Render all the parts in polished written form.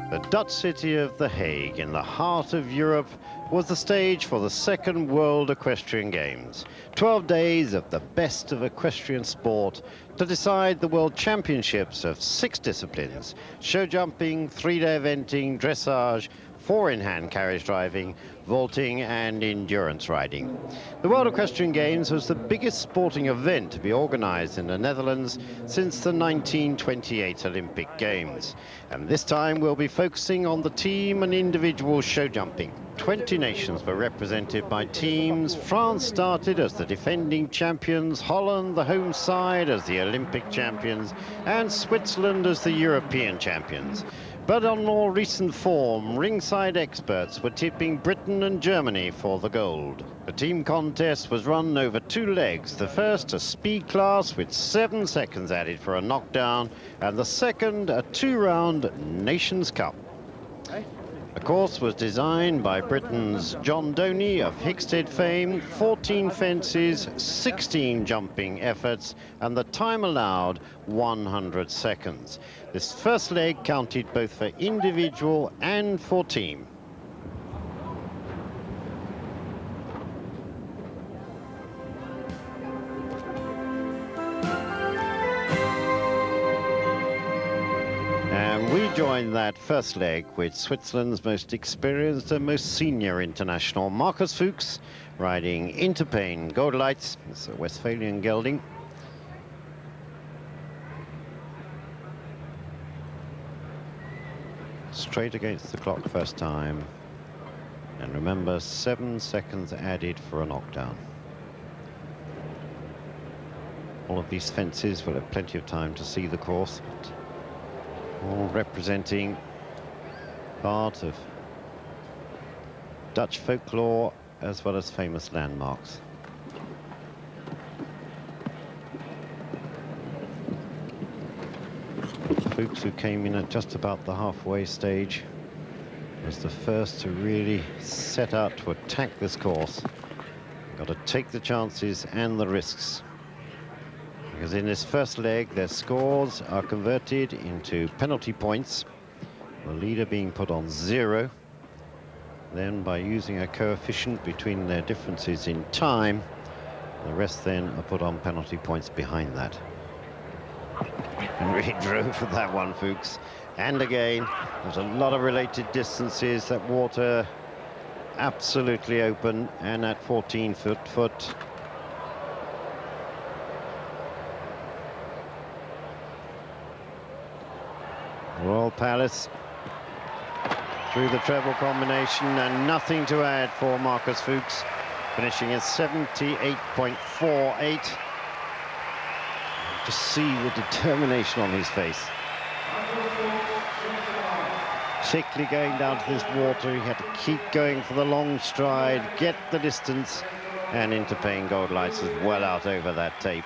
The Dutch city of The Hague, in the heart of Europe, was the stage for the second World Equestrian Games. 12 days of the best of equestrian sport to decide the World Championships of 6 disciplines: show jumping, 3-day eventing, dressage, 4-in-hand carriage driving, vaulting and endurance riding. The World Equestrian Games was the biggest sporting event to be organised in the Netherlands since the 1928 Olympic Games. And this time we'll be focusing on the team and individual show jumping. 20 nations were represented by teams. France started as the defending champions, Holland the home side as the Olympic champions, and Switzerland as the European champions. But on more recent form, ringside experts were tipping Britain and Germany for the gold. The team contest was run over 2 legs. The first a speed class with 7 seconds added for a knockdown, and the second a 2-round Nations Cup. The course was designed by Britain's John Doney of Hickstead fame, 14 fences, 16 jumping efforts, and the time allowed 100 seconds. This first leg counted both for individual and for team. And we joined that first leg with Switzerland's most experienced and most senior international, Markus Fuchs, riding Interpain Gold Lights. It's a Westphalian gelding. Straight against the clock first time. And remember, 7 seconds added for a knockdown. All of these fences will have plenty of time to see the course, but all representing part of Dutch folklore as well as famous landmarks. Fuchs, who came in at just about the halfway stage, was the first to really set out to attack this course. Got to take the chances and the risks, because in this first leg their scores are converted into penalty points, the leader being put on 0. Then by using a coefficient between their differences in time, the rest then are put on penalty points behind that. And really drove for that one, Fuchs. And again, there's a lot of related distances. That water absolutely open, and at 14 foot. Royal Palace through the treble combination, and nothing to add for Markus Fuchs, finishing at 78.48. Just see the determination on his face. Particularly going down to this water, he had to keep going for the long stride, get the distance, and Interpain Gold Lights was well out over that tape.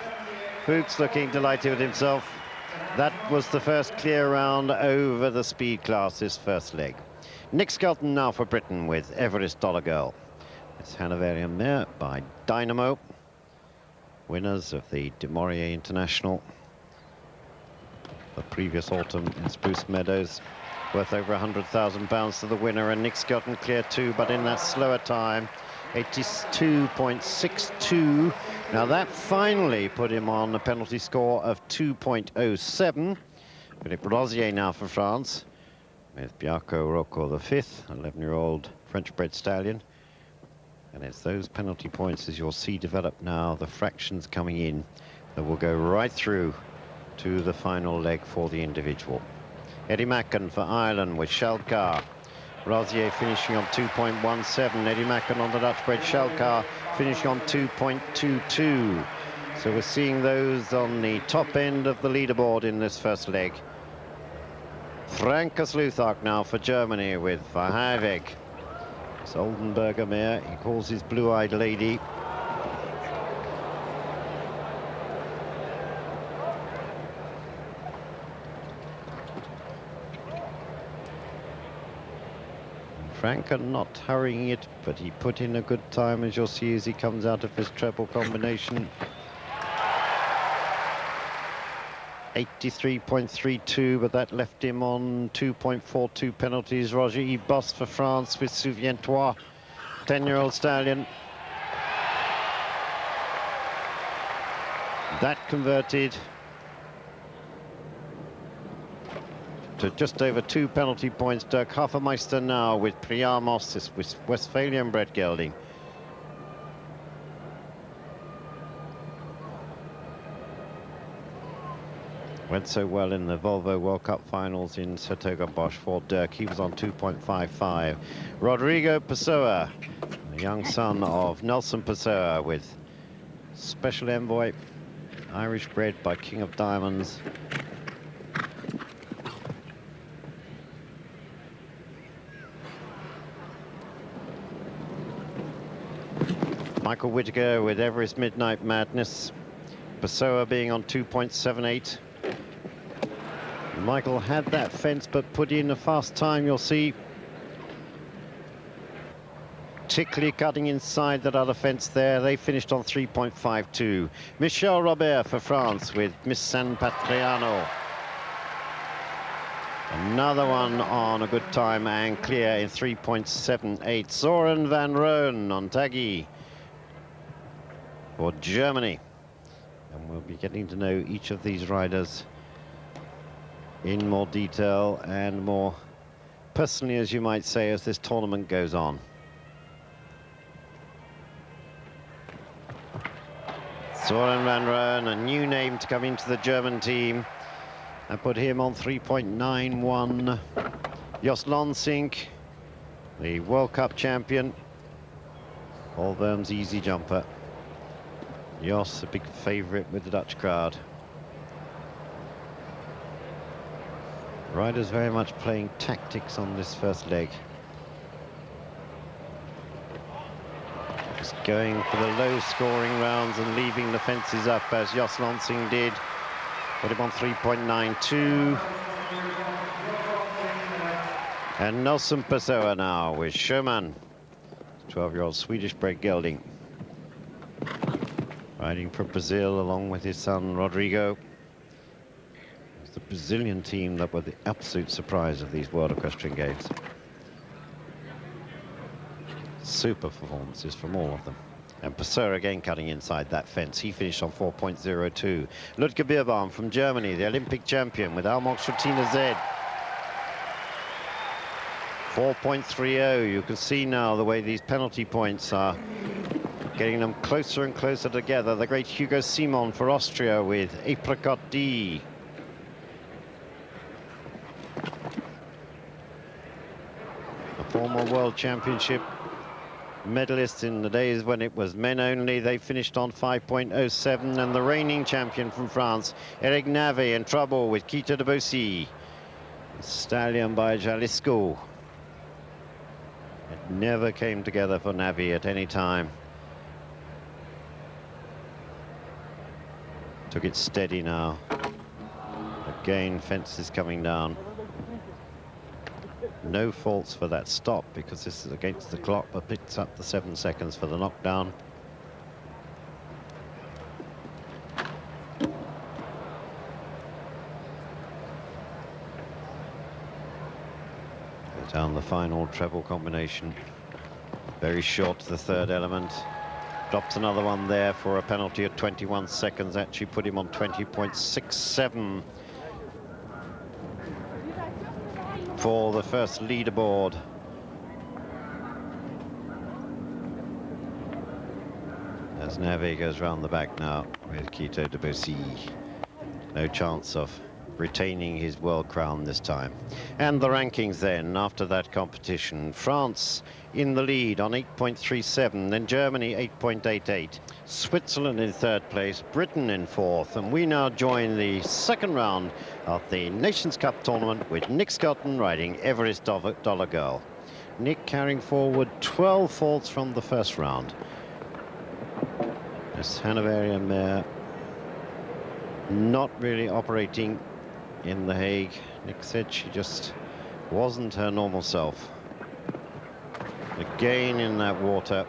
Fuchs looking delighted with himself. That was the first clear round over the speed class, this first leg. Nick Skelton now for Britain with Everest Dollar Girl. It's Hanoverian mare by Dynamo, winners of the De Maurier International the previous autumn in Spruce Meadows, worth over £100,000 to the winner, and Nick Skelton clear 2, but in that slower time, 82.62. Now that finally put him on a penalty score of 2.07. Philippe Rosier now for France, with Biarco Rocco the 5th, 11-year-old French-bred stallion. And it's those penalty points, as you'll see develop now, the fractions coming in, that will go right through to the final leg for the individual. Eddie Macken for Ireland with Shalkar. Rosier finishing on 2.17. Eddie Macken on the Dutch-bred Shalkar finishing on 2.22. So we're seeing those on the top end of the leaderboard in this first leg. Frankus Luthak now for Germany with Verheivig. It's Oldenburger mare, he calls his blue-eyed lady. Frank not hurrying it, but he put in a good time, as you'll see as he comes out of his treble combination. 83.32, but that left him on 2.42 penalties. Roger Ibos for France with Souviens-toi, 10-year-old stallion. That converted to just over 2 penalty points. Dirk Hofmeister now with Priamos, this Westphalian-bred gelding. Went so well in the Volvo World Cup finals in Sertogenbosch for Dirk. He was on 2.55. Rodrigo Pessoa, the young son of Nelson Pessoa, with special envoy, Irish bred by King of Diamonds. Michael Whittaker with Everest Midnight Madness. Pessoa being on 2.78. Michael had that fence, but put in a fast time, you'll see. Particularly cutting inside that other fence there. They finished on 3.52. Michel Robert for France with Miss San Patriano. Another one on a good time and clear in 3.78. Soren van Roon on Taggy for Germany. And we'll be getting to know each of these riders in more detail and more personally, as you might say, as this tournament goes on. Soren van Roon, a new name to come into the German team. I put him on 3.91. Jos Lonsink, the World Cup champion. Paul Worm's easy jumper. Jos, a big favourite with the Dutch crowd. Riders very much playing tactics on this first leg. Just going for the low-scoring rounds and leaving the fences up, as Jos Lonsing did. Put him on 3.92. And Nelson Pessoa now with Schumann, 12-year-old Swedish-bred gelding, riding for Brazil along with his son Rodrigo. The Brazilian team that were the absolute surprise of these World Equestrian Games. Super performances from all of them. And Pessoa again cutting inside that fence. He finished on 4.02. Ludger Bierbaum from Germany, the Olympic champion, with Almog Schuttina Z. 4.30. You can see now the way these penalty points are getting them closer and closer together. The great Hugo Simon for Austria with Apricot D. Former World Championship medalists in the days when it was men only. They finished on 5.07, and the reigning champion from France, Eric Navet, in trouble with Quito de Bossy. Stallion by Jalisco. It never came together for Navet at any time. Took it steady now. Again, fences coming down. No faults for that stop, because this is against the clock, but picks up the 7 seconds for the knockdown. Down the final treble combination. Very short to the third element. Drops another one there for a penalty of 21 seconds. Actually put him on 20.67. For the first leaderboard. As Navet goes round the back now with Quito de Bossy. No chance of retaining his world crown this time. And the rankings then after that competition. France in the lead on 8.37, then Germany 8.88. Switzerland in third place, Britain in fourth, and we now join the second round of the Nations Cup tournament with Nick Skelton riding Everest Dollar Girl. Nick carrying forward 12 faults from the first round. This Hanoverian mare not really operating in The Hague. Nick said she just wasn't her normal self. Again in that water,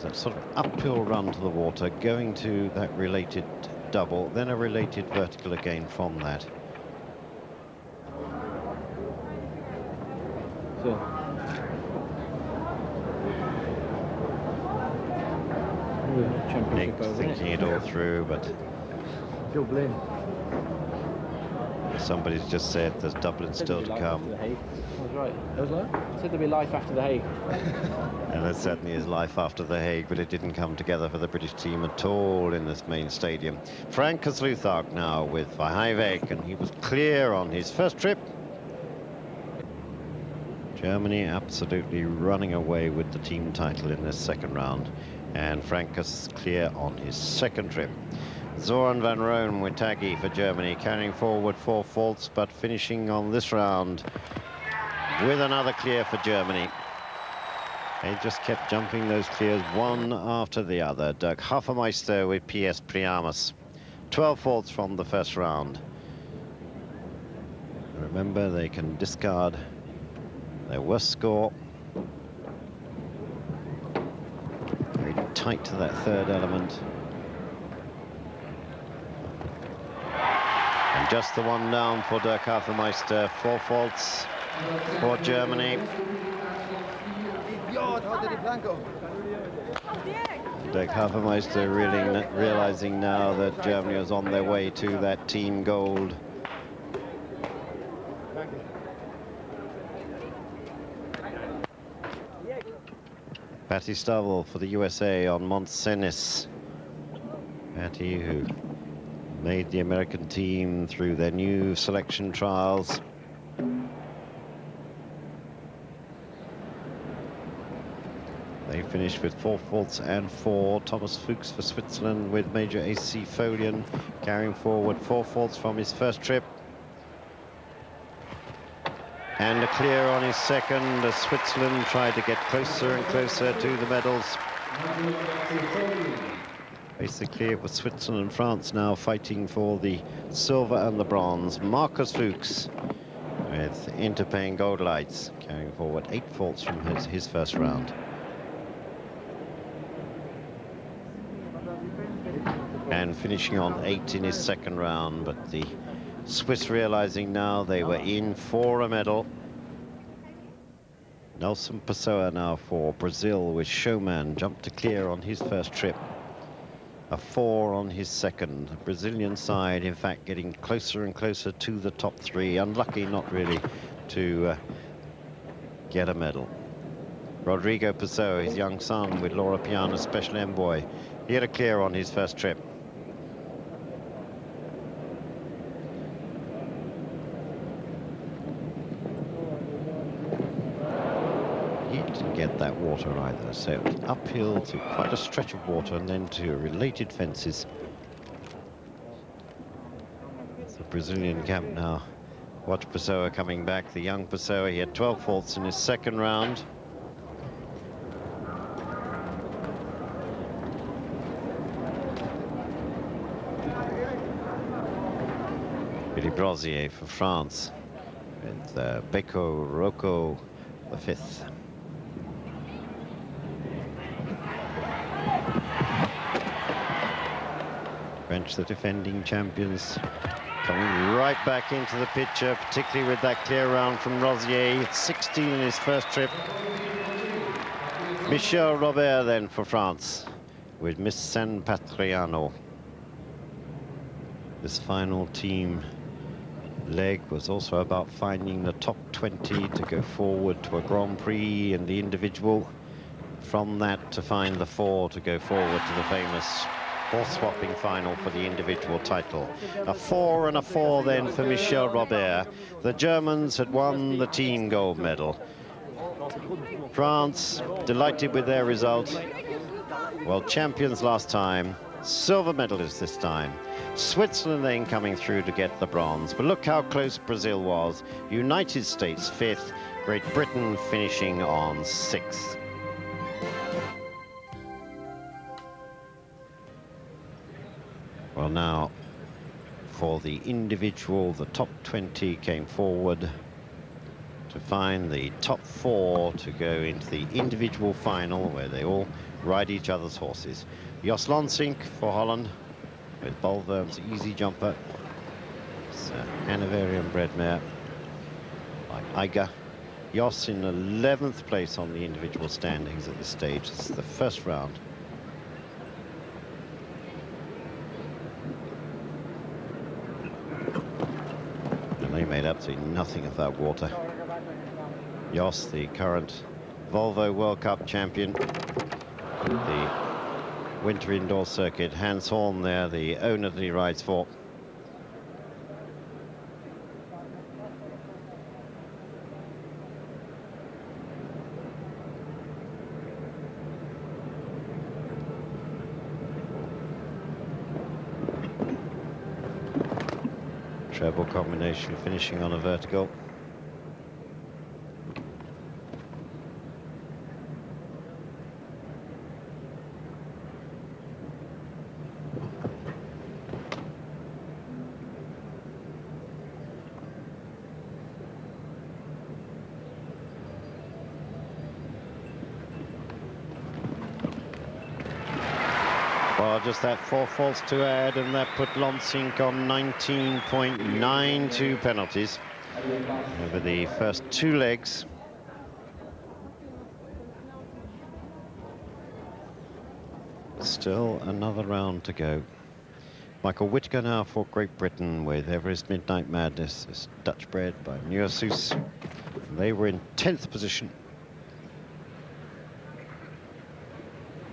that sort of uphill run to the water, going to that related double, then a related vertical again from that. So. Nick thinking it all through, but somebody's just said there's Dublin still to come. I was right. I was like, I said there'd be life after the Hague. And there certainly is life after the Hague, but it didn't come together for the British team at all in this main stadium. Frank Sluthark now with Verheijweg, and he was clear on his first trip. Germany absolutely running away with the team title in this second round, and Frankus clear on his second trip. Zoran van Roon with Taggy for Germany, carrying forward 4 faults, but finishing on this round with another clear for Germany. They just kept jumping those clears one after the other. Dirk Hafemeister with PS Priamus. 12 faults from the first round. Remember, they can discard their worst score. Very tight to that third element. And just the one down for Dirk Hafemeister. 4 faults for Germany. Dirk Hafemeister really realizing now that Germany is on their way to that team gold. Patty Stovall for the USA on Mont Cenis. Patty, who made the American team through their new selection trials. They finished with 4 faults and 4. Thomas Fuchs for Switzerland with Major AC Folian carrying forward 4 faults from his first trip. And a clear on his second as Switzerland tried to get closer and closer to the medals. Basically, it was Switzerland and France now fighting for the silver and the bronze. Markus Fuchs with Interpain gold lights carrying forward 8 faults from his first round. And finishing on 8 in his second round, but the Swiss realizing now they were in for a medal. Nelson Pessoa now for Brazil with Showman, jumped to clear on his first trip. A 4 on his second. The Brazilian side, in fact, getting closer and closer to the top 3. Unlucky, not really, to get a medal. Rodrigo Pessoa, his young son with Laura Piana, special envoy. He had a clear on his first trip. Get that water either, so uphill to quite a stretch of water and then to related fences. It's the Brazilian camp now. Watch Pessoa coming back, the young Pessoa. He had 12 faults in his second round. Billy Brosier for France with Beko Rocco the 5th. French, the defending champions, coming right back into the picture, particularly with that clear round from Rosier. 16 in his first trip. Michel Robert then for France with Miss San Patriano. This final team leg was also about finding the top 20 to go forward to a Grand Prix in the individual. From that to find the 4 to go forward to the famous horse-swapping final for the individual title. A 4 and a 4 then for Michel Robert. The Germans had won the team gold medal. France, delighted with their result. World champions last time, silver medalists this time. Switzerland then coming through to get the bronze. But look how close Brazil was. United States 5th, Great Britain finishing on 6th. Well, now, for the individual, the top 20 came forward to find the top 4 to go into the individual final, where they all ride each other's horses. Jos Lonsink for Holland with Bolverm's easy jumper. It's a Hanoverian bred mare by Eiger. Jos in 11th place on the individual standings at this stage. This is the first round. And they made absolutely nothing of that water. Jos, the current Volvo World Cup champion, the winter indoor circuit. Hans Horn there, the owner that he rides for. Treble combination finishing on a vertical. Well, just that 4 faults to add, and that put Lonsink on 19.92 penalties over the first 2 legs. Still another round to go. Michael Whittaker now for Great Britain with Everest Midnight Madness. This Dutch bred by Nieuwsuus. They were in 10th position.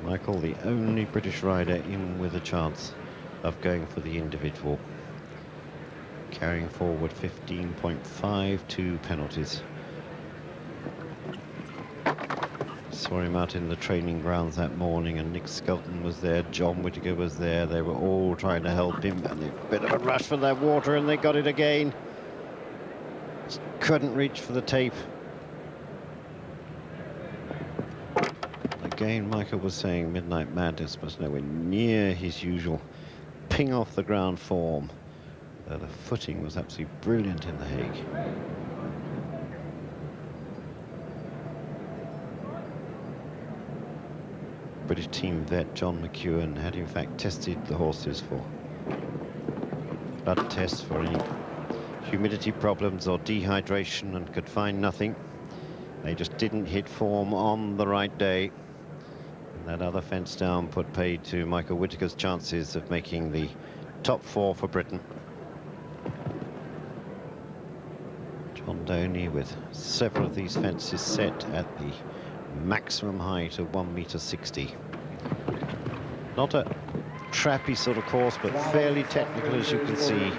Michael, the only British rider in with a chance of going for the individual. Carrying forward 15.52 penalties. Saw him out in the training grounds that morning, and Nick Skelton was there, John Whittaker was there. They were all trying to help him, and a bit of a rush for that water, and they got it again. Just couldn't reach for the tape. Again, Michael was saying Midnight Madness was nowhere near his usual ping off the ground form. The footing was absolutely brilliant in The Hague. British team vet John McEwen had in fact tested the horses for blood tests for any humidity problems or dehydration and could find nothing. They just didn't hit form on the right day. That other fence down put paid to Michael Whittaker's chances of making the top 4 for Britain. John Doney with several of these fences set at the maximum height of 1.60 meters. Not a trappy sort of course, but fairly technical, as you can see.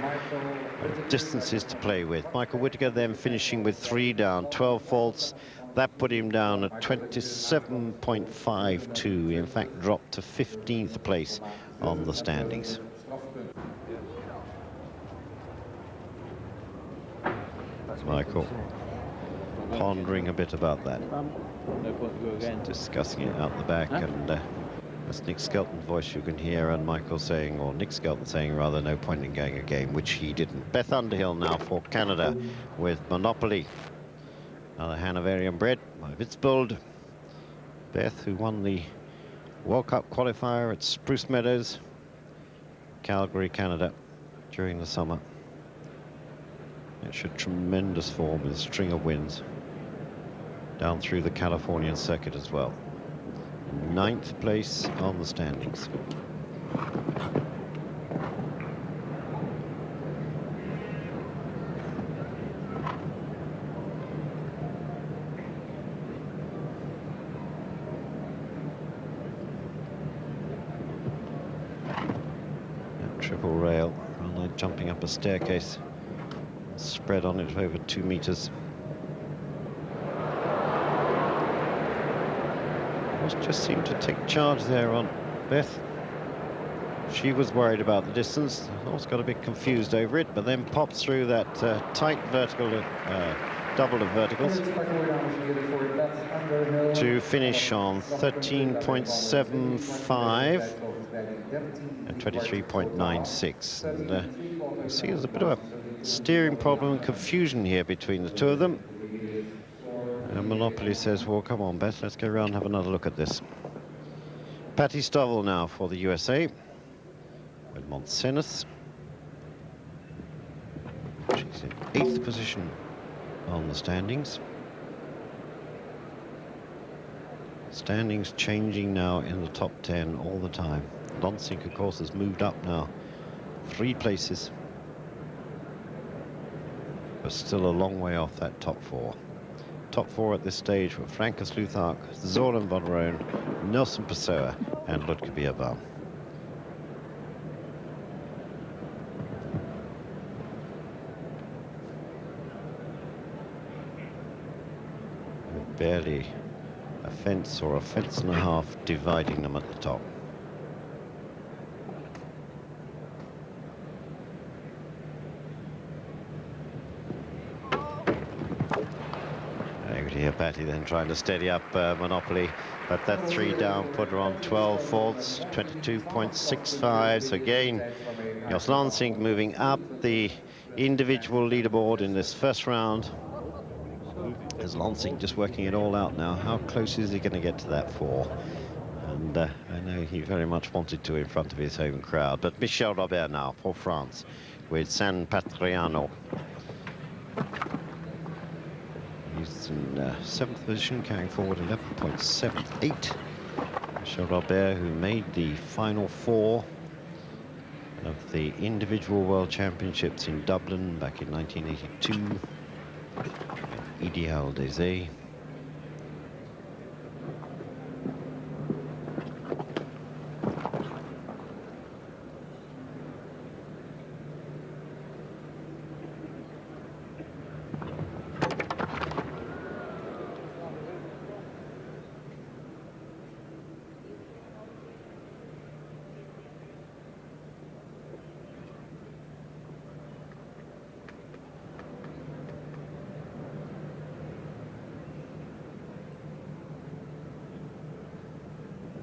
Distances to play with. Michael Whittaker then finishing with 3 down, 12 faults. That put him down at 27.52, in fact dropped to 15th place on the standings. Michael pondering a bit about that. No point to go again. Discussing it out the back, and that's Nick Skelton's voice you can hear, and Michael saying, or Nick Skelton saying rather, no point in going again, which he didn't. Beth Underhill now for Canada with Monopoly. Another Hanoverian bred by Witzbold. Beth, who won the World Cup qualifier at Spruce Meadows, Calgary, Canada, during the summer. It showed tremendous form with a string of wins down through the Californian circuit as well. 9th place on the standings. Triple rail, rather like jumping up a staircase, spread on it over 2 meters. Just seemed to take charge there on Beth. She was worried about the distance. The horse got a bit confused over it, but then popped through that tight vertical, double of verticals, to finish on 13.75 and 23.96. And you see there's a bit of a steering problem and confusion here between the two of them. And Monopoly says, well, come on, Beth, let's go around and have another look at this. Patty Stovall now for the USA. With Montsenis. She's in 8th position on the standings. Standings changing now in the top 10 all the time. Lonsink, of course, has moved up now 3 places, but still a long way off that top 4. Top 4 at this stage were Francis Luthark, Zoran von Roon, Nelson Pessoa and Lutke Bierbaum. Barely a fence or a fence and a half dividing them at the top. You could hear Patty then trying to steady up Monopoly, but that 3 down put her on 12 faults, 22.65. So again, Jos Lonsink moving up the individual leaderboard in this first round. As Lonsink just working it all out now. How close is he going to get to that 4? And I know he very much wanted to in front of his home crowd. But Michel Robert now for France with San Patriano. He's in 7th position, carrying forward 11.78. Michel Robert, who made the final 4 of the individual world championships in Dublin back in 1982. Ideal Desay.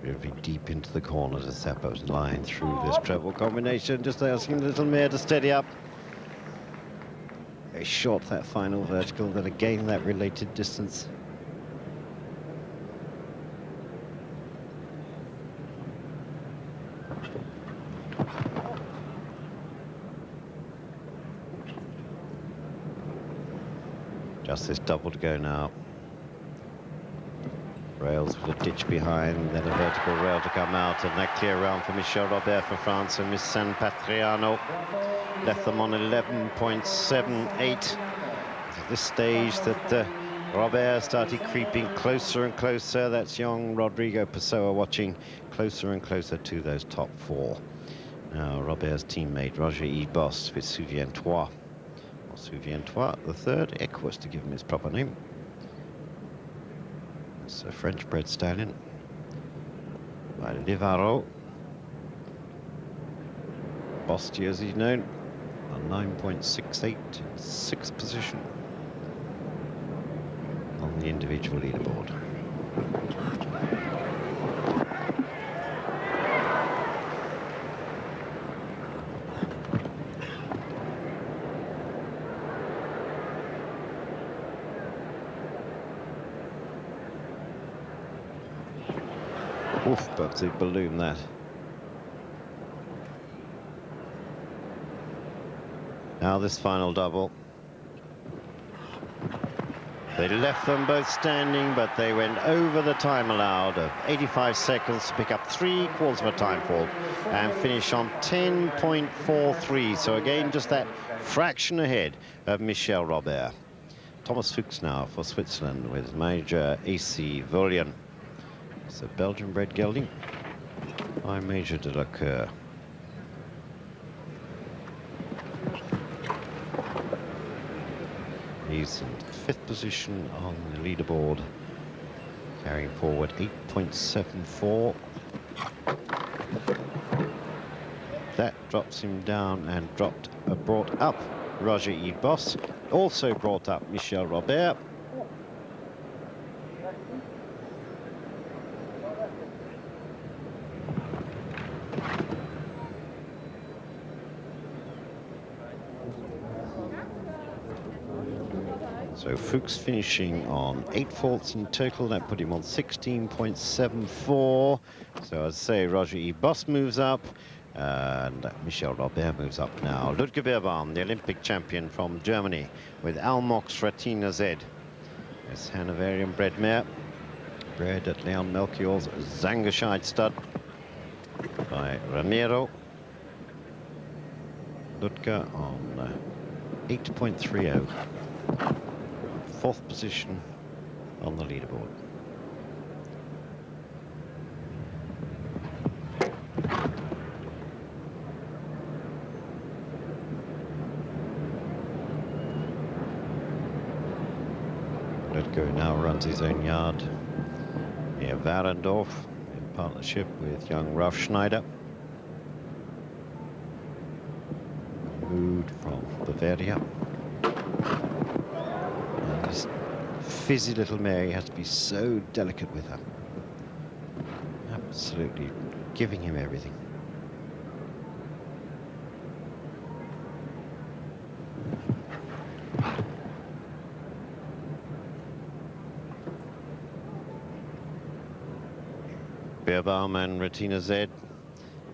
Very deep into the corner to Seppo's line through this treble combination, just asking Little Mare to steady up. Very short that final vertical, then again that related distance. Just this double to go now. Rails with a ditch behind, then a vertical rail to come out, and that clear round for Michel Robert for France, and Miss San Patriano left them on 11.78. At this stage that Robert started creeping closer and closer. That's young Rodrigo Pessoa watching closer and closer to those top 4. Now Robert's teammate Roger Ibos with Souviens-toi. Or Souviens-toi, the 3rd, Equus to give him his proper name. It's a French-bred stallion by Livaro. Bostia, as he's known, on 9.68, 6th position on the individual leaderboard. Oof, but a balloon that. Now this final double. They left them both standing, but they went over the time allowed of 85 seconds to pick up 3/4 of a time fault and finish on 10.43. So again, just that fraction ahead of Michel Robert. Thomas Fuchs now for Switzerland with Major AC Volien. It's a Belgian-bred gelding by Major de la Cour. He's in 5th position on the leaderboard, carrying forward 8.74. That drops him down and brought up Roger Ibos, also brought up Michel Robert. So Fuchs finishing on 8 faults in total. That put him on 16.74. So I'd say Roger Ibos moves up, And Michel Robert moves up now. Ludger Beerbaum, the Olympic champion from Germany, with Almox Retina Z. This Hanoverian bred mare, bred at Leon Melchior's Zangerscheid stud by Ramiro. Ludger on 8.30, fourth position on the leaderboard. Ludger now runs his own yard near Warendorf in partnership with young Ralf Schneider. Moved from Bavaria. And this fizzy little mare has to be so delicate with her. Absolutely giving him everything. Beerbaum and Retina Z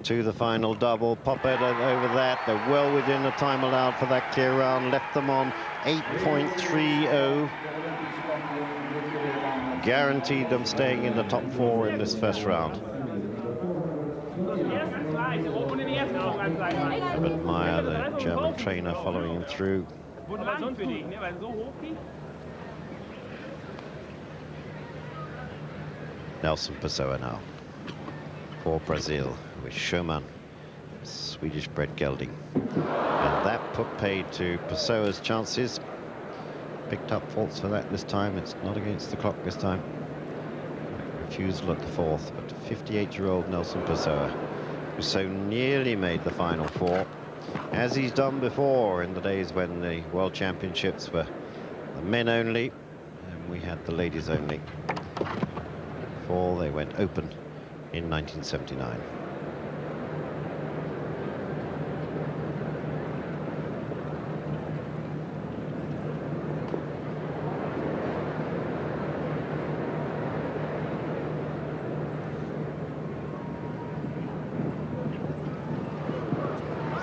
to the final double. Poppet over that. They're well within the time allowed for that clear round. Left them on 8.30. Guaranteed them staying in the top 4 in this first round. But Meyer, the German trainer, following him through. Nelson Pessoa now for Brazil with Schumann, Swedish-bred gelding. And that paid to Pessoa's chances. Picked up faults for that this time. It's not against the clock this time. Refusal at the 4th, but 58-year-old Nelson Pessoa, who so nearly made the final 4, as he's done before in the days when the World Championships were the men only, and we had the ladies only. Before they went open in 1979.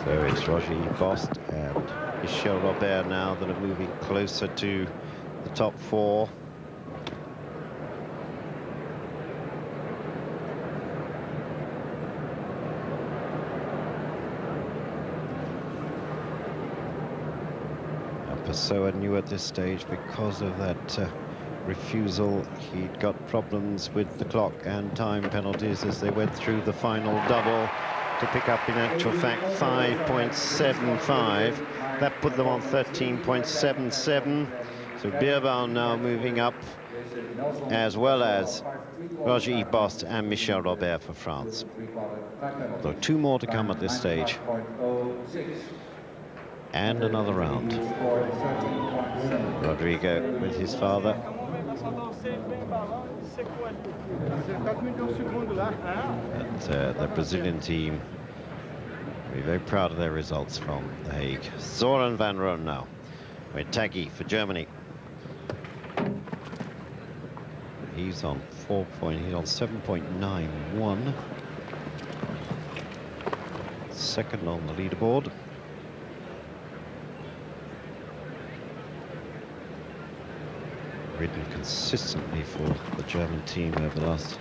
So it's Roger Bost and Michel Robert now that are moving closer to the top 4. Pessoa knew at this stage, because of that refusal, he'd got problems with the clock and time penalties as they went through the final double to pick up, in actual fact, 5.75. That put them on 13.77. So Beerbaum now moving up, as well as Roger Bost and Michel Robert for France. Although 2 more to come at this stage. And another round. Rodrigo with his father. And the Brazilian team will be very proud of their results from The Hague. Zoran van Roon now with Taggy for Germany. He's on 7.91. Second on the leaderboard. Ridden consistently for the German team over the last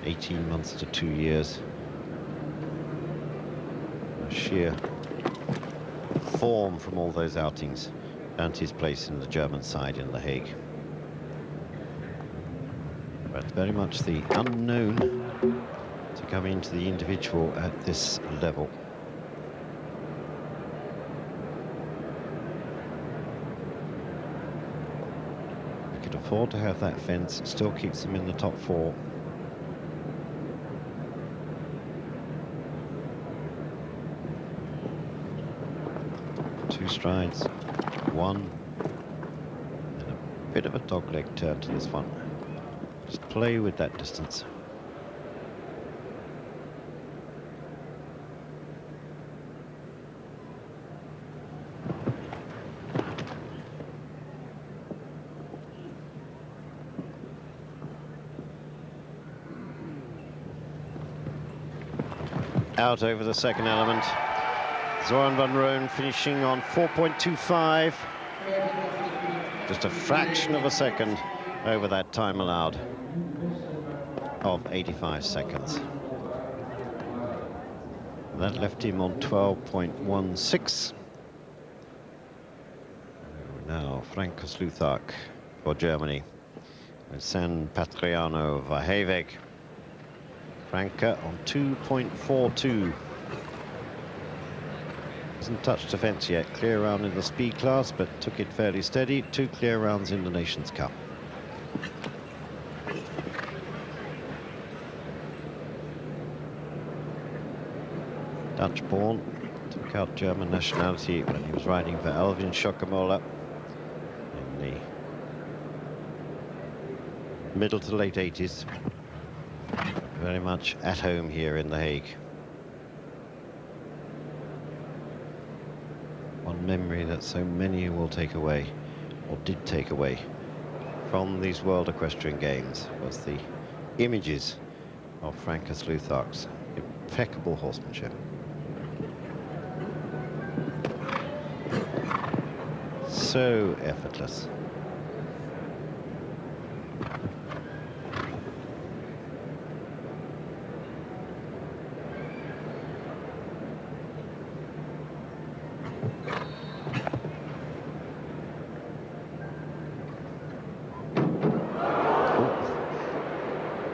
18 months to 2 years. Sheer form from all those outings earned his place in the German side in The Hague. But very much the unknown to come into the individual at this level. Afford to have that fence, still keeps them in the top 4. Two strides, 1, and a bit of a dogleg turn to this one. Just play with that distance. out over the second element. Zoran van Roon finishing on 4.25. Just a fraction of a second over that time allowed of 85 seconds. That left him on 12.16. Now Frank Sluthak for Germany. And San Patriano Verheveg. Franke on 2.42. Hasn't touched the fence yet. Clear round in the speed class, but took it fairly steady. 2 clear rounds in the Nations Cup. Dutch-born, took out German nationality when he was riding for Alvin Schockemoeller in the middle to late 80s. Very much at home here in The Hague. One memory that so many will take away, or did take away, from these World Equestrian Games was the images of Frank Sluthak's impeccable horsemanship. So effortless.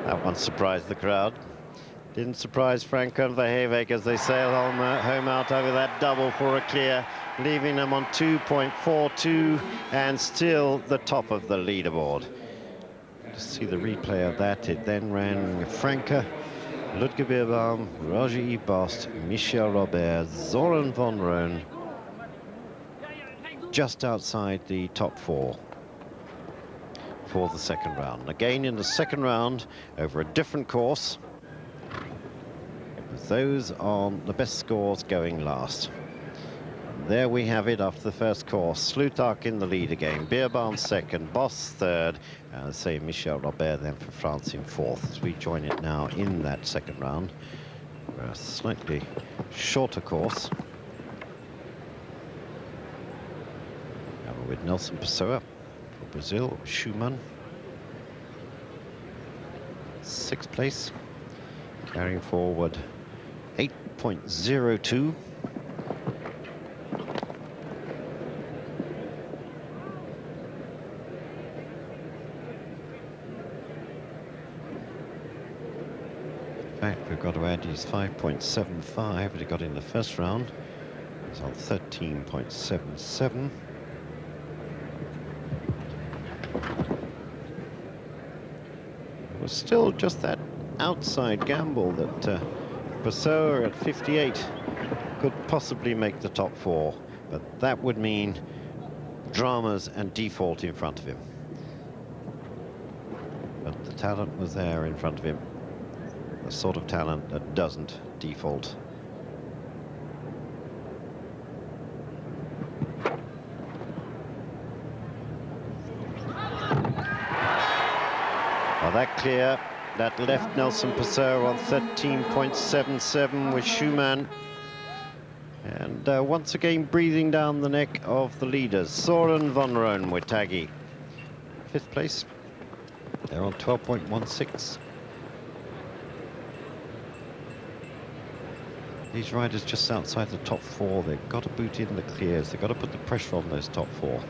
That one surprised the crowd. Didn't surprise Frank and Verheveg as they sail home out over that double for a clear, leaving them on 2.42 and still the top of the leaderboard. Just see the replay of that. It then ran Franke, Ludger Beerbaum, Roger Ibost, Michel Robert, Zoran van Roon, just outside the top 4 for the second round. Again in the second round over a different course, with those on the best scores going last. There we have it after the first course. Sluthak in the lead again, Beerbaum second, Boss third, and say Michel Robert then for France in fourth. As we join it now in that second round, a slightly shorter course. Now we're with Nelson Pessoa for Brazil, Schumann, 6th place, carrying forward 8.02. In fact, we've got to add his 5.75 that he got in the first round. He's on 13.77. It was still just that outside gamble that Pessoa at 58 could possibly make the top 4, but that would mean dramas and default in front of him. But the talent was there in front of him, the sort of talent that doesn't default. Well, that clear, that left Nelson Pessoa on 13.77 with Schumann. And once again breathing down the neck of the leaders. Zoran van Roon with Taggy. 5th place. They're on 12.16. These riders just outside the top 4, they've got to boot in the clears. They've got to put the pressure on those top 4.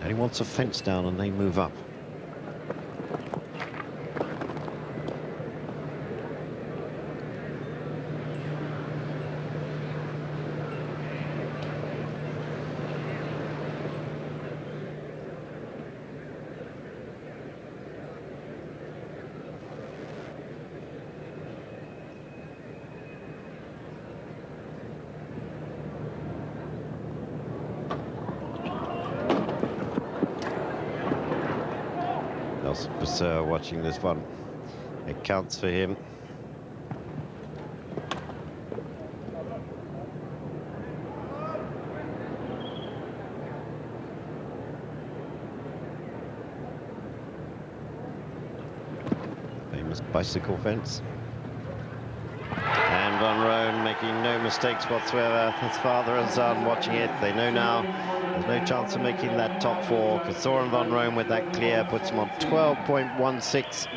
And he wants a fence down and they move up. Nelson Pessoa watching this one. It counts for him. Famous bicycle fence. making no mistakes whatsoever. His father and son watching it, they know now there's no chance of making that top four, because Soren van Rome with that clear puts him on 12.16.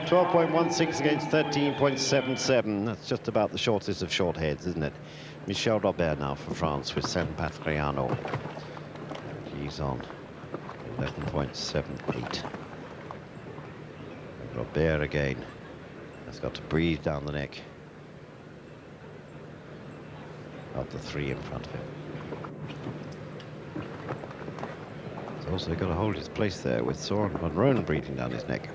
12.16 against 13.77. That's just about the shortest of short heads, isn't it? Michel Robert now for France with San Patriano. He's on 11.78. Robert again. Has got to breathe down the neck. Of the three in front of him. He's also got to hold his place there with Soren van Rooyen breathing down his neck.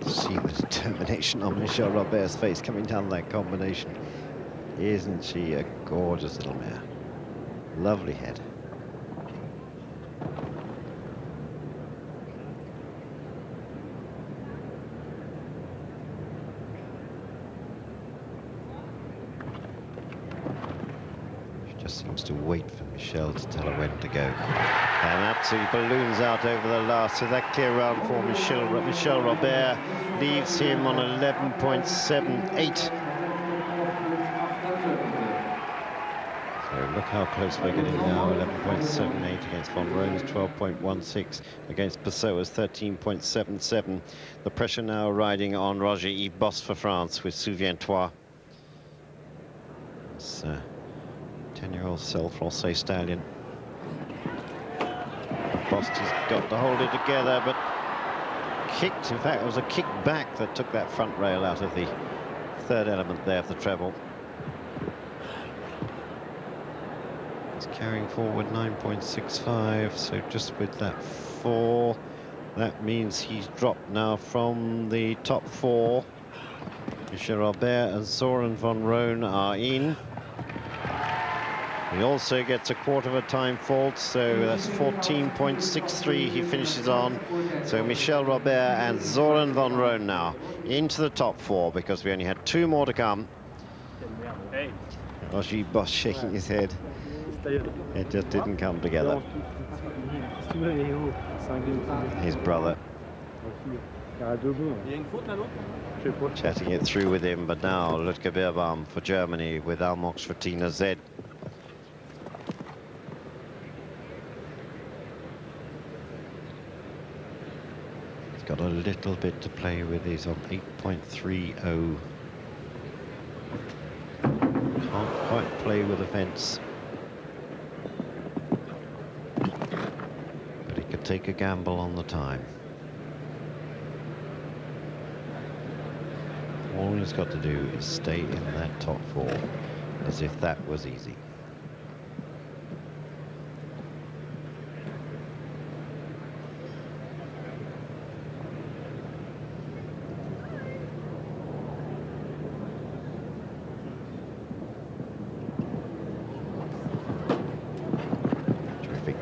See the determination on Michel Robert's face coming down that combination. Isn't she a gorgeous little mare? Lovely head. She just seems to wait for Michel to tell her when to go. And absolutely balloons out over the last. So that clear round for Michel Robert leaves him on 11.78. So look how close we're getting now. 11.78 against Van Rooyen's 12.16, against Pessoa's 13.77. The pressure now riding on Roger-Yves Boss for France with Souviens-toi. It's 10-year-old Celle Francais stallion. Bosti's got to hold it together, but kicked. In fact, it was a kick back that took that front rail out of the third element there of the treble. He's carrying forward 9.65, so just with that 4, that means he's dropped now from the top 4. Michel Robert and Soren van Rooyen are in. He also gets a quarter of a time fault, so that's 14.63 he finishes on. So Michel Robert and Soren van Rooyen now into the top 4, because we only had 2 more to come. Roger-Yves Boss shaking his head. It just didn't come together. His brother chatting it through with him, but now Lutke Beerbaum for Germany with Almox for Tina Z. Got a little bit to play with. He's on 8.30. Can't quite play with the fence, but he could take a gamble on the time. All he's got to do is stay in that top 4, as if that was easy.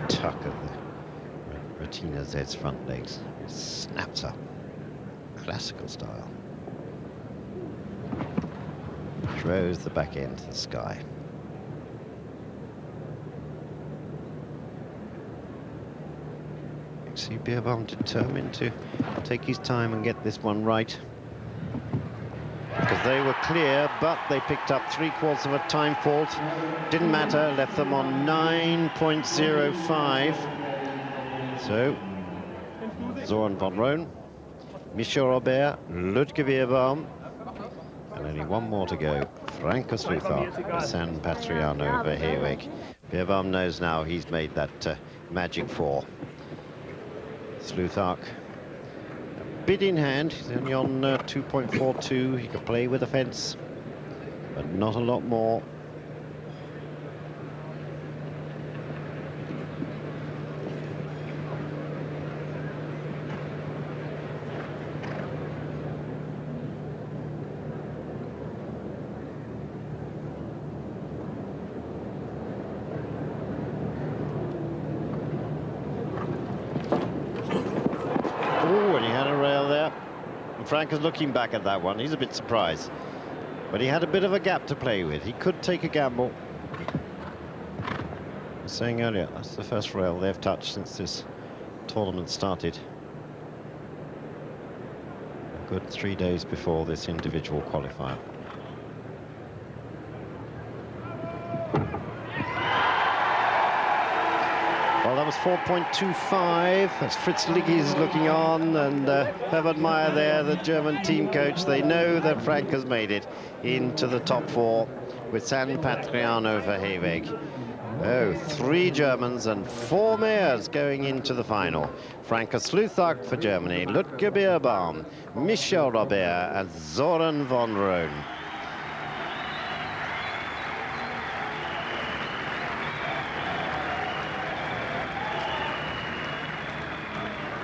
Tuck of the Retina Z's front legs. Snaps her. Classical style. Throws the back end to the sky. You see Beerbaum determined to take his time and get this one right, because they were clear, but they picked up 3/4 of a time fault. Didn't matter, left them on 9.05. So, Soren van Rooyen, Michel Robert, Lutke Beerbaum, and only one more to go. Franco Sluthark for San Patriano over Heeweg. Beerbaum knows now he's made that magic 4. Sluthark, bit in hand, he's only on 2.42. He could play with the fence, but not a lot more. Frank is looking back at that one. He's a bit surprised. But he had a bit of a gap to play with. He could take a gamble. I was saying earlier, that's the first rail they've touched since this tournament started. A good 3 days before this individual qualifier. Well, that was 4.25. That's Fritz Liggi's looking on, and Herbert Meyer there, the German team coach. They know that Frank has made it into the top 4 with San Patriano for Heweg. Oh, 3 Germans and 4 mares going into the final. Franka Sluthak for Germany, Lutke Beerbaum, Michel Robert and Zoran von Roon.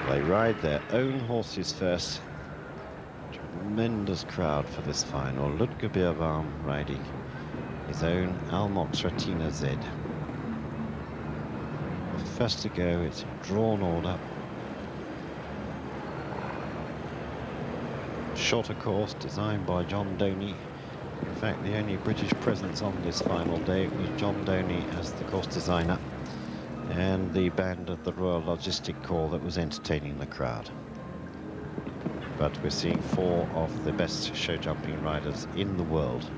They ride their own horses first. Tremendous crowd for this final. Lutke Beerbaum riding his own Almox Retina Z. The first to go, it's a drawn order. Shorter course designed by John Doney. In fact, the only British presence on this final day was John Doney as the course designer, and the band of the Royal Logistic Corps that was entertaining the crowd. But we're seeing 4 of the best show jumping riders in the world.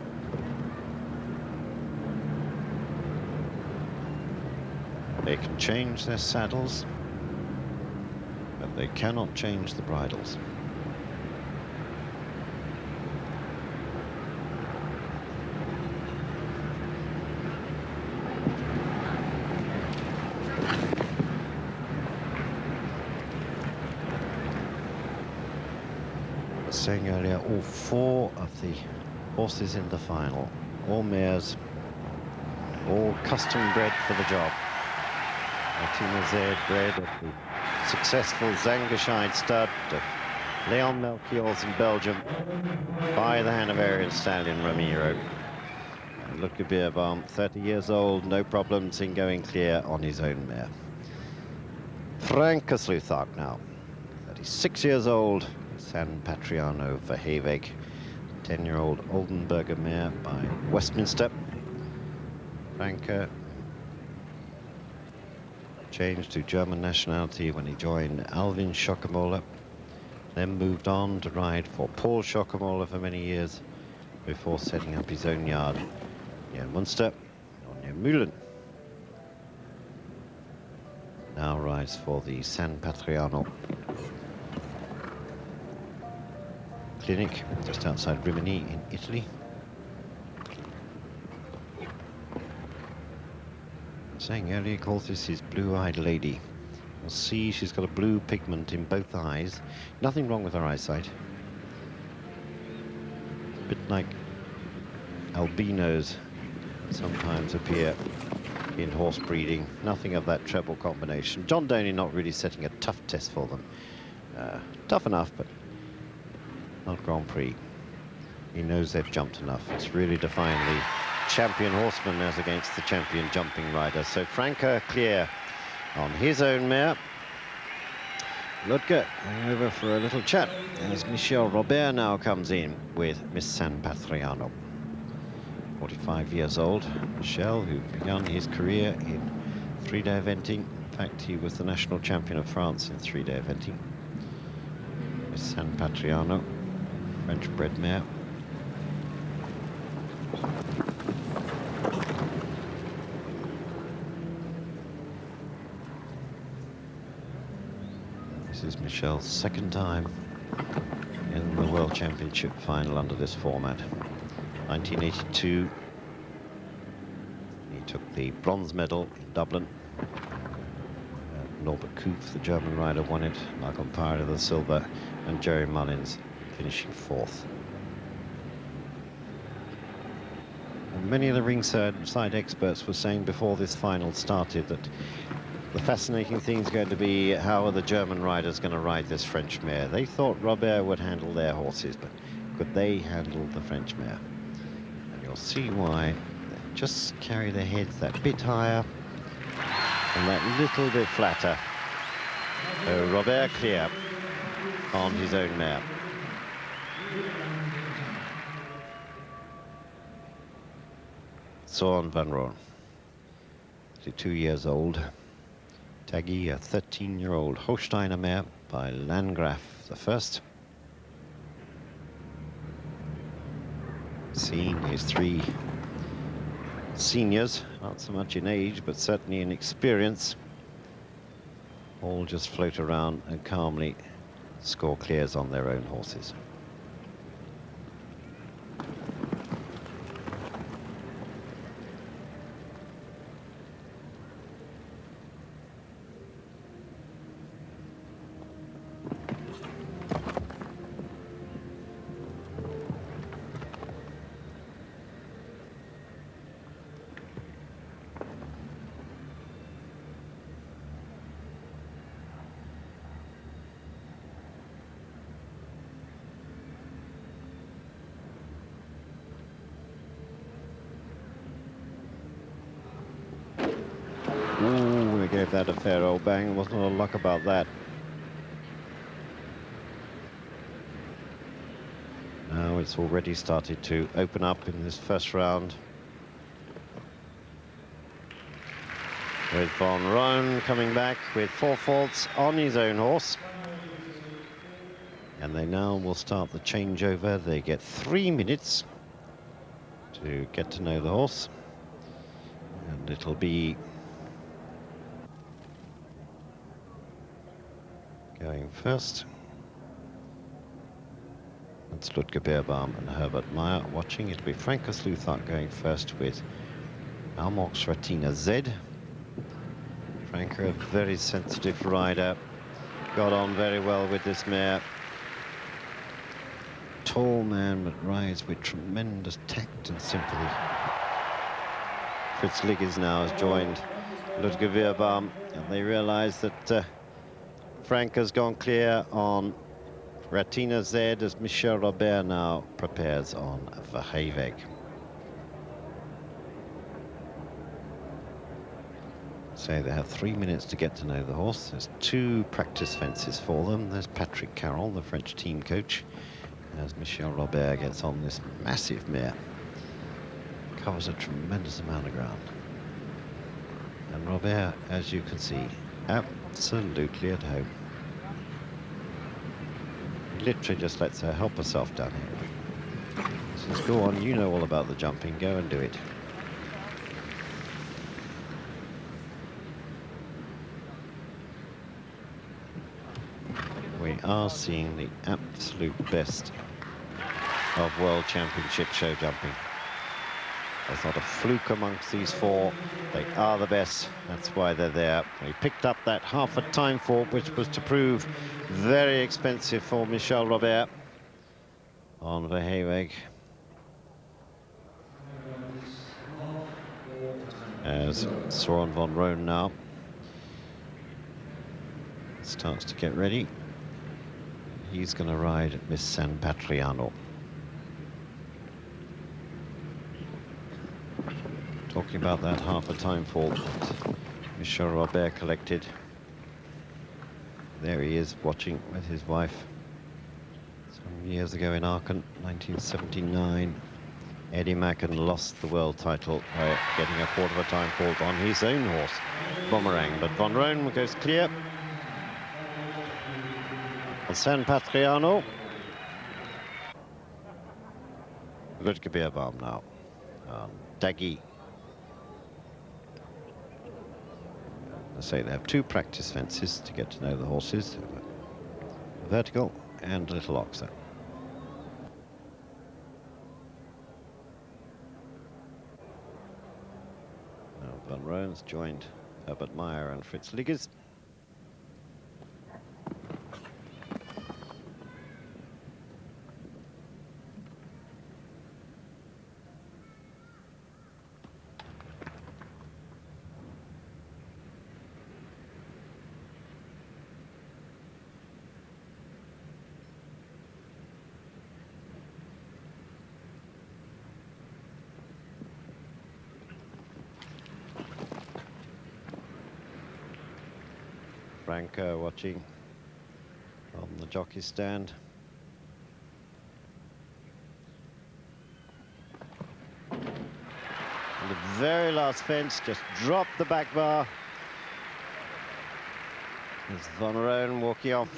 They can change their saddles, but they cannot change the bridles. Saying earlier, all 4 of the horses in the final, all mares, all custom bred for the job. Martina Z bred of the successful Zangerscheid stud of Leon Melchiors in Belgium by the Hanoverian stallion Ramiro. And Lutke Beerbaum, 30 years old, no problems in going clear on his own mare. Franka Sluthak now, 36 years old, San Patriano for Heweg, 10-year-old Oldenburger mare by Westminster. Franka changed to German nationality when he joined Alvin Schockemoeller, then moved on to ride for Paul Schockemoeller for many years before setting up his own yard near Munster or near Mühlen. Now rides for the San Patriano Clinic just outside Rimini in Italy. Saying earlier, he calls this his blue-eyed lady. You'll see she's got a blue pigment in both eyes. Nothing wrong with her eyesight. A bit like albinos sometimes appear in horse breeding. Nothing of that treble combination. John Doney not really setting a tough test for them. Tough enough, but not Grand Prix. He knows they've jumped enough. It's really defying the champion horseman as against the champion jumping rider. So Franka clear on his own mare. Lutke going over for a little chat as Michel Robert now comes in with Miss San Patriano. 45 years old, Michel, who began his career in 3-day eventing. In fact, he was the national champion of France in 3-day eventing. Miss San Patriano, French bred mare. This is Michel's second time in the World Championship final under this format. 1982, he took the bronze medal in Dublin. Norbert Koof, the German rider, won it. Malcolm Parra the silver, and Jerry Mullins finishing 4th. And many of the ringside experts were saying before this final started that the fascinating thing is going to be how are the German riders going to ride this French mare. They thought Robert would handle their horses, but could they handle the French mare? And you'll see why. They just carry their heads that bit higher and that little bit flatter. So Robert clear on his own mare. Søren van Roon, 2 years old. Taggy, a 13-year-old Holsteiner mare by Landgraf the First. Seen his 3 seniors, not so much in age, but certainly in experience. All just float around and calmly score clears on their own horses. Ooh, they gave that a fair old bang. Wasn't a lot of luck about that. Now it's already started to open up in this first round. With Van Roon coming back with 4 faults on his own horse. And they now will start the changeover. They get 3 minutes to get to know the horse. And it'll be going first. That's Ludger Beerbaum and Herbert Meyer watching. It'll be Francis Luthart going first with Almox Ratina Z. Franco, a very sensitive rider, got on very well with this mare. Tall man, but rides with tremendous tact and sympathy. Fritz Liggers now has joined Ludger Beerbaum, and they realize that Franco's gone clear on Ratina Z as Michel Robert now prepares on Verheeweg. So they have 3 minutes to get to know the horse. There's 2 practice fences for them. There's Patrick Carroll, the French team coach, as Michel Robert gets on this massive mare. Covers a tremendous amount of ground. And Robert, as you can see, absolutely at home. Literally just lets her help herself down here. Says, go on, you know all about the jumping, go and do it. We are seeing the absolute best of World Championship show jumping. There's not a fluke amongst these 4. They are the best. That's why they're there. They picked up that half a time fault, which was to prove very expensive for Michel Robert on Verheeweg. As Søren van Roon now starts to get ready. He's going to ride Miss San Patriano. Talking about that half a time fault that Michel Robert collected. There he is watching with his wife. Some years ago in Aachen, 1979, Eddie Macken lost the world title by getting a quarter of a time fault on his own horse, Boomerang. But Van Roon goes clear. On San Patriano. Ludger Beerbaum now. Daggy. I say they have 2 practice fences to get to know the horses. A vertical and a little oxer. Now Van Roon's joined Herbert Meyer and Fritz Liggers. Franco watching from the jockey stand. the very last fence, just dropped the back bar. There's Van Roon walking off.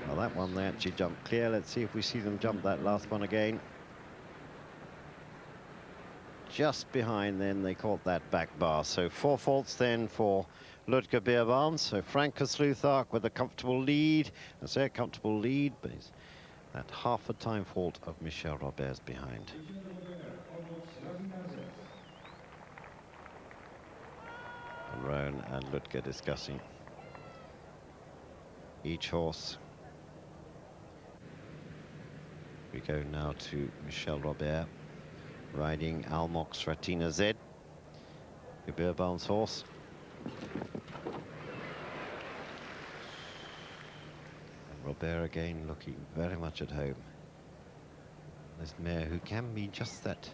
Well, that one they actually jumped clear. Let's see if we see them jump that last one again. Just behind then, they caught that back bar. So 4 faults then for Ludger Beerbaum. So Frank Sluthark with a comfortable lead. I say a comfortable lead, but he's at half a time fault of Michel Robert's behind. And Roan and Ludger discussing each horse. We go now to Michel Robert riding Almox Ratina Z, Beerbaum's horse. And Robert again looking very much at home. This mare who can be just that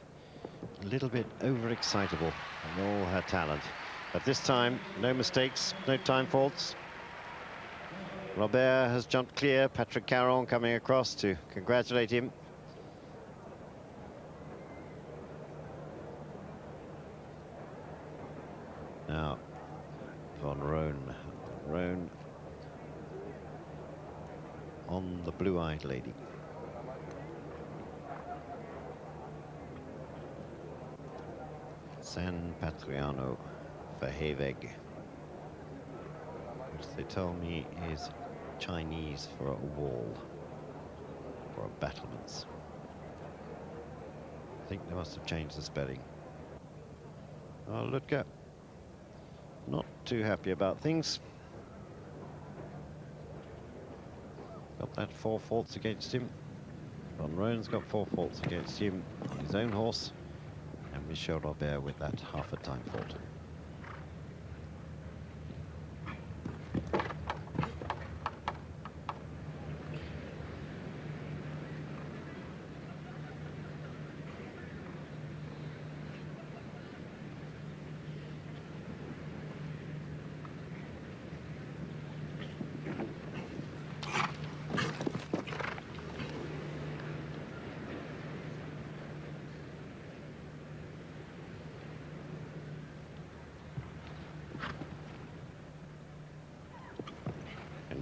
little bit overexcitable and all her talent. But this time, no mistakes, no time faults. Robert has jumped clear. Patrick Caron coming across to congratulate him. Now, Van Roon. Roon on the blue-eyed lady. San Patriano for Heveg, which they tell me is Chinese for a wall or a battlements. I think they must have changed the spelling. Oh, Ludger, not too happy about things. Got that 4 faults against him. Van Roon's got 4 faults against him on his own horse, and Michel Robert with that half a time fault.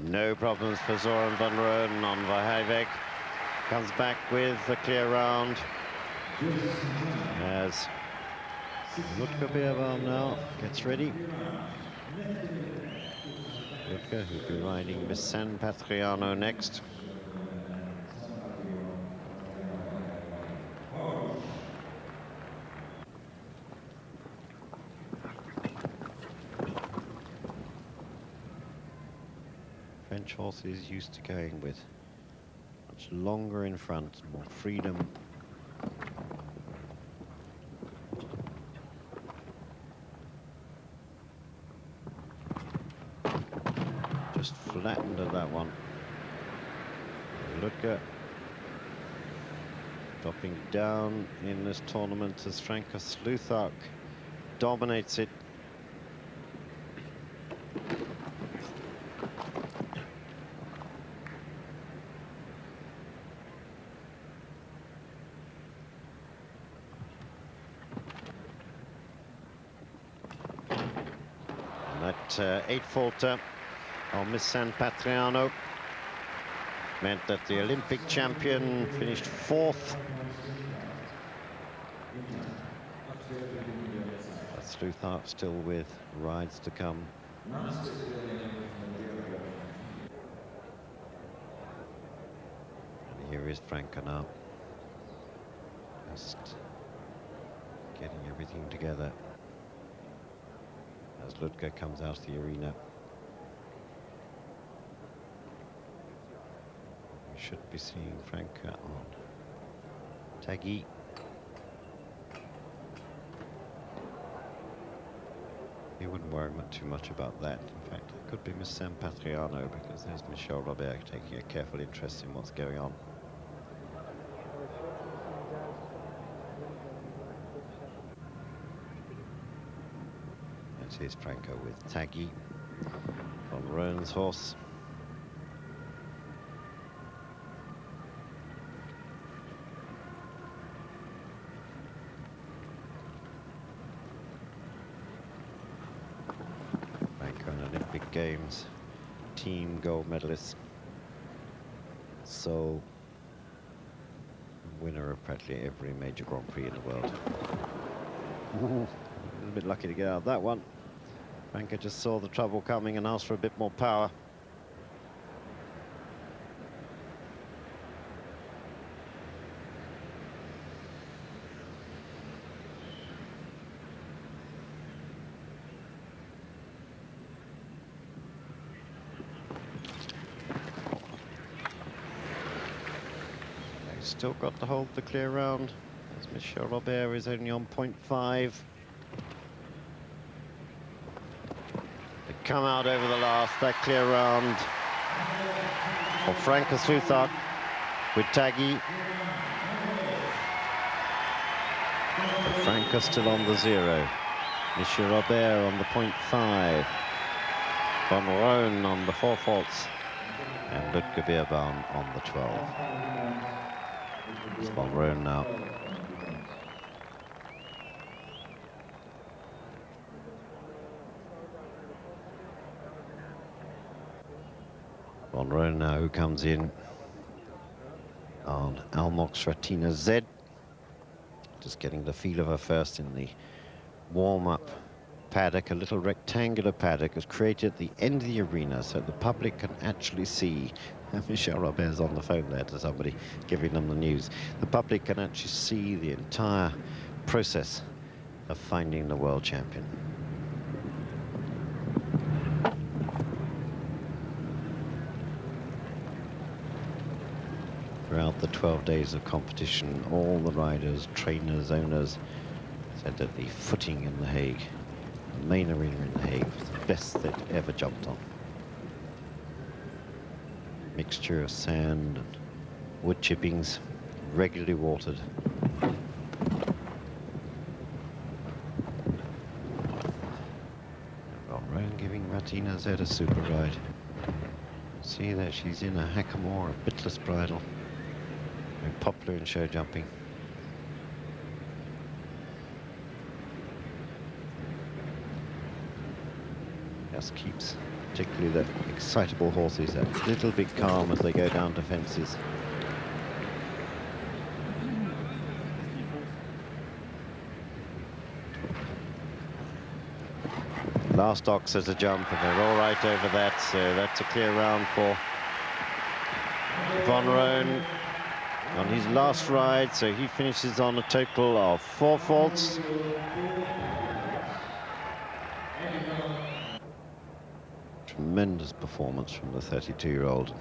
No problems for Zoran van Roon on Verheijweg. Comes back with a clear round. As Ludger Beerbaum now gets ready. Ludger, who'll be riding Miss San Patriano next. French horse is used to going with much longer in front, more freedom. Just flattened at that one. Ludger dropping down in this tournament as Frank Sluthark dominates it. That 8-faulter on Miss San Patriano meant that the Olympic champion finished 4th. But Sluthark still with rides to come. And here is Franca now, just getting everything together as Ludger comes out of the arena. We should be seeing Franca on Tagui. You wouldn't worry too much about that. In fact, it could be Miss San Patriano, because there's Michel Robert taking a careful interest in what's going on. Here's Franco with Tagui on Roan's horse. Games team gold medalist. So, winner of practically every major Grand Prix in the world. A bit lucky to get out of that one. Franca just saw the trouble coming and asked for a bit more power. Still got to hold the clear round, as Michel Robert is only on 0.5. They come out over the last, that clear round of Franca Sluthak with Taggy. And Franca still on the 0. Michel Robert on the 0.5. Von Roon on the 4 faults. And Ludger Beerbaum on the 12. It's Von Roon now. Von Roon now, who comes in on Almox Ratina Z. Just getting the feel of her first in the warm-up paddock. A little rectangular paddock is created at the end of the arena so the public can actually see. Michel Robert's on the phone there to somebody giving them the news. The public can actually see the entire process of finding the world champion. Throughout the 12 days of competition, all the riders, trainers, owners said that the footing in The Hague, the main arena in The Hague, was the best they'd ever jumped on. Mixture of sand and wood chippings, regularly watered. Von Roon giving Ratina Z a super ride. See that she's in a hackamore, a bitless bridle. Very popular in show jumping. Just keeps, particularly the excitable horses, that little bit calm as they go down to fences. Last ox has a jump and they're all right over that, so that's a clear round for Von Roon on his last ride, so he finishes on a total of 4 faults. Tremendous performance from the 32-year-old.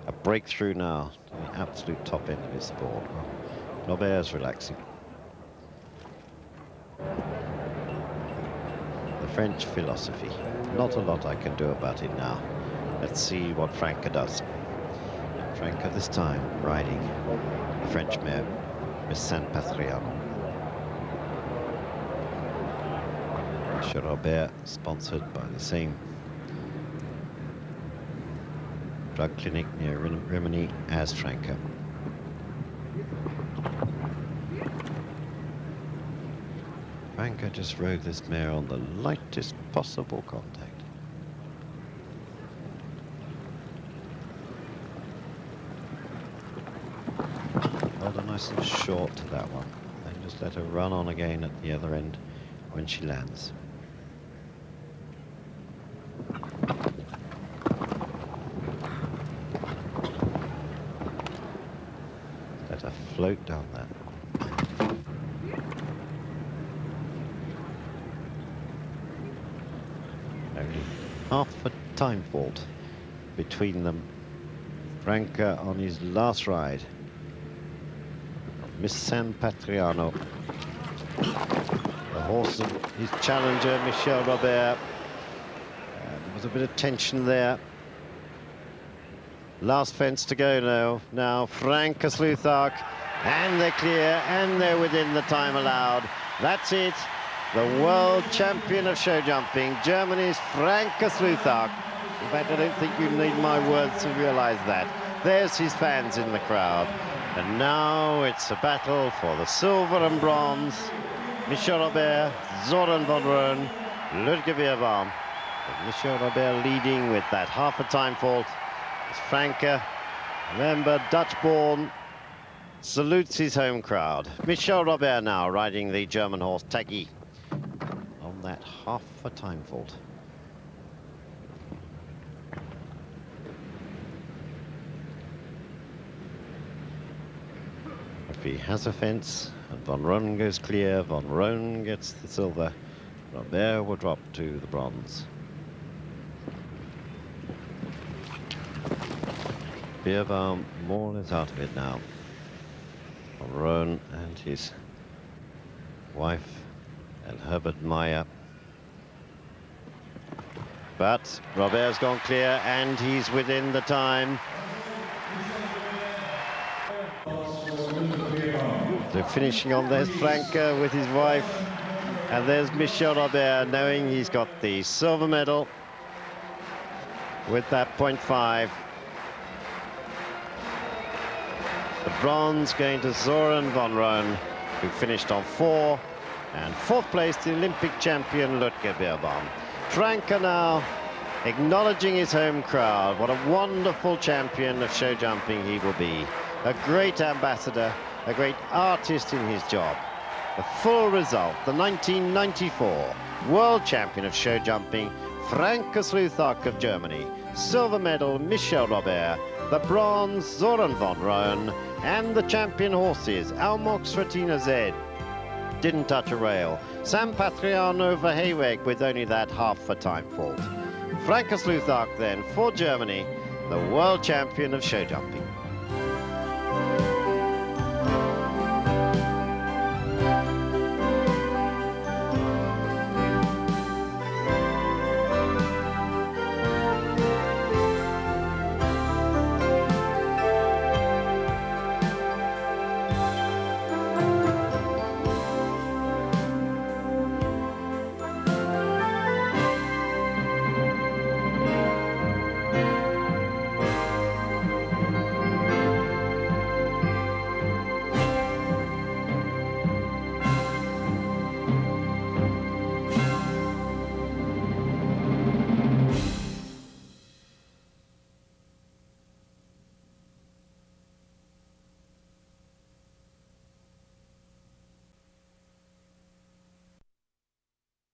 A breakthrough now to the absolute top end of his sport. Well, Robert's relaxing. The French philosophy. Not a lot I can do about it now. Let's see what Franca does. Franca this time riding the French mare, Miss Saint Patriano. Michel Robert, sponsored by the same drug clinic near Rimini as Franca. Franca just rode this mare on the lightest possible contact. Held her nice and short to that one, and just let her run on again at the other end when she lands. Let her float down there. Only half a time fault between them. Franca on his last ride. Miss San Patriano. The horse of his challenger, Michel Robert. There was a bit of tension there. Last fence to go now. Franca Sluthak, and they're clear, and they're within the time allowed. That's it. The world champion of show jumping, Germany's Franca Sluthak. In fact, I don't think you need my words to realize that. There's his fans in the crowd. And now it's a battle for the silver and bronze. Michel Robert, Zoran Von Roon, Ludger Beerbaum. But Michel Robert leading with that half a time fault. It's Franke, remember, Dutch-born, salutes his home crowd. Michel Robert now riding the German horse Taggy on that half a time fault. He has a fence, and Von Roon goes clear. Von Roon gets the silver. Robert will drop to the bronze. Beerbaum more or less out of it now. Von Roon and his wife and Herbert Meyer. But Robert's gone clear and he's within the time. So finishing on, there's Franke with his wife, and there's Michel Robert knowing he's got the silver medal with that 0.5. The bronze going to Zoran Von Roon, who finished on 4, and 4th place the Olympic champion Ludger Beerbaum. Franke now acknowledging his home crowd. What a wonderful champion of show jumping he will be. A great ambassador, a great artist in his job. The full result, the 1994 world champion of show jumping, Franke Sluthark of Germany. Silver medal, Michel Robert. The bronze, Zoran Von Roon. And the champion horses, Almox Retina Z. Didn't touch a rail. Sam Patriano Verheeweg with only that half a time fault. Franke Sluthark then for Germany, the world champion of show jumping.